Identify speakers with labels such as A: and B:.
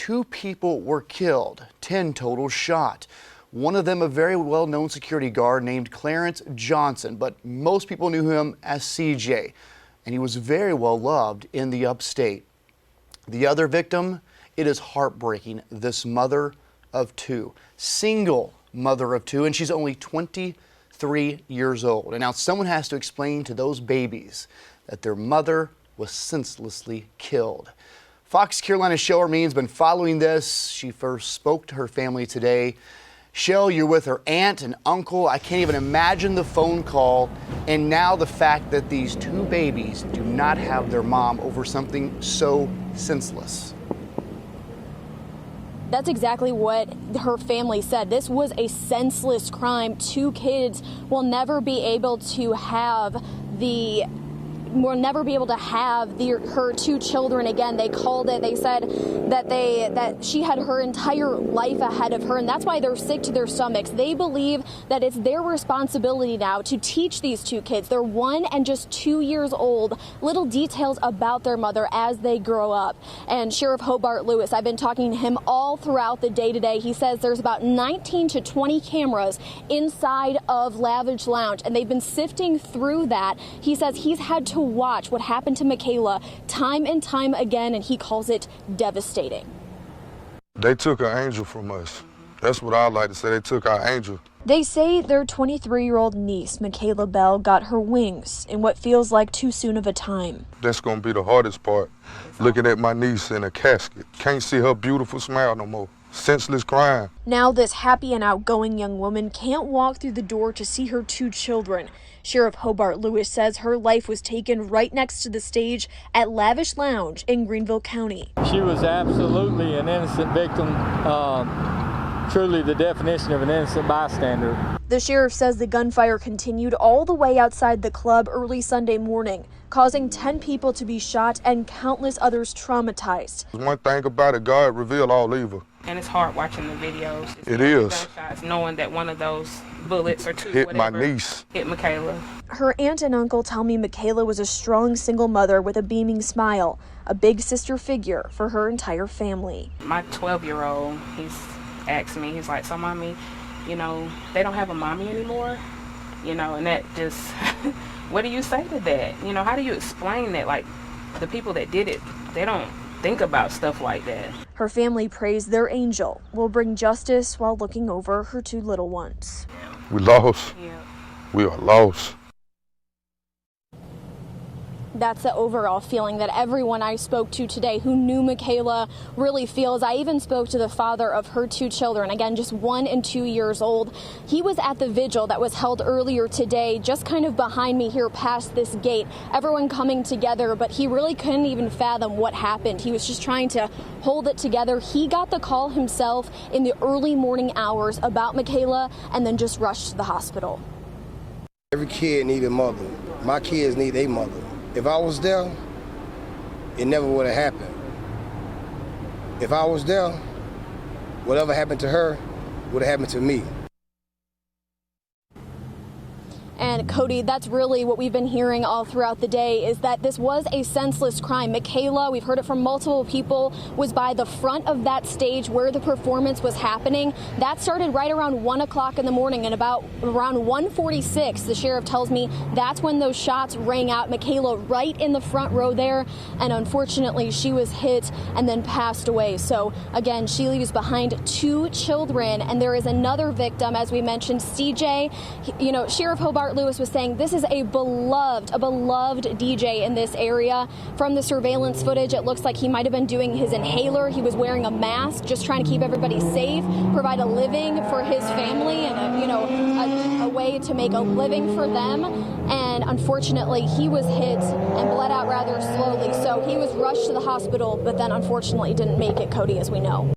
A: 2 people were killed, 10 total shot. One of them a very well-known security guard named Clarence Johnson, but most people knew him as CJ, and he was very well loved in the upstate. The other victim, it is heartbreaking. This mother of 2, single mother of 2, and she's only 23 years old. And now someone has to explain to those babies that their mother was senselessly killed. Fox Carolina's Shale Remien has been following this. She first spoke to her family today. Shale, you're with her aunt and uncle. I can't even imagine the phone call. And now the fact that these 2 babies do not have their mom over something so senseless.
B: That's exactly what her family said. This was a senseless crime. 2 kids will never be able to have her 2 children again. They called it. They said that she had her entire life ahead of her, and that's why they're sick to their stomachs. They believe that it's their responsibility now to teach these 2 kids. They're 1 and just 2 years old. Little details about their mother as they grow up. And Sheriff Hobart Lewis, I've been talking to him all throughout the day today. He says there's about 19 to 20 cameras inside of Lavish-Lounge, and they've been sifting through that. He says he's had to watch what happened to Mykala time and time again, and he calls it devastating.
C: They took an angel from us. That's what I like to say. They took our angel.
B: They say their 23-year-old niece, Mykala Bell, got her wings in what feels like too soon of a time.
C: That's going to be the hardest part, looking at my niece in a casket. Can't see her beautiful smile no more. Senseless crime.
B: Now this happy and outgoing young woman can't walk through the door to see her 2 children. Sheriff Hobart Lewis says her life was taken right next to the stage at Lavish-Lounge in Greenville County.
D: She was absolutely an innocent victim, truly the definition of an innocent bystander.
B: The sheriff says the gunfire continued all the way outside the club early Sunday morning, causing 10 people to be shot and countless others traumatized.
C: One thing about it, God revealed all evil.
E: And it's hard watching the videos.
C: It is.
E: Gunshots, knowing that one of those bullets or 2,
C: hit
E: whatever,
C: my niece.
E: Hit Mykala.
B: Her aunt and uncle tell me Mykala was a strong single mother with a beaming smile, a big sister figure for her entire family.
E: My 12-year-old, he's asked me, he's like, so mommy, you know, they don't have a mommy anymore, you know, and that just, what do you say to that? You know, how do you explain that? Like, the people that did it, they don't think about stuff like that.
B: Her family prays their angel will bring justice while looking over her 2 little ones.
C: We lost.
E: Yeah.
C: We are lost.
B: That's the overall feeling that everyone I spoke to today who knew Mykala really feels. I even spoke to the father of her 2 children, again, just 1 and 2 years old. He was at the vigil that was held earlier today, just kind of behind me here past this gate. Everyone coming together, but he really couldn't even fathom what happened. He was just trying to hold it together. He got the call himself in the early morning hours about Mykala and then just rushed to the hospital.
F: Every kid needs a mother. My kids need a mother. If I was there, it never would have happened. If I was there, whatever happened to her would have happened to me.
B: And Cody, that's really what we've been hearing all throughout the day, is that this was a senseless crime. Mykala, we've heard it from multiple people, was by the front of that stage where the performance was happening. That started right around 1 o'clock in the morning, and about around 1:46, the sheriff tells me that's when those shots rang out. Mykala right in the front row there, and unfortunately she was hit and then passed away. So again, she leaves behind 2 children, and there is another victim, as we mentioned, CJ. You know, Sheriff Hobart Lewis was saying this is a beloved DJ in this area. From the surveillance footage, it looks like he might have been doing his inhaler. He was wearing a mask, just trying to keep everybody safe, provide a living for his family, and a way to make a living for them. And unfortunately, he was hit and bled out rather slowly. So he was rushed to the hospital, but then unfortunately didn't make it, Cody, as we know.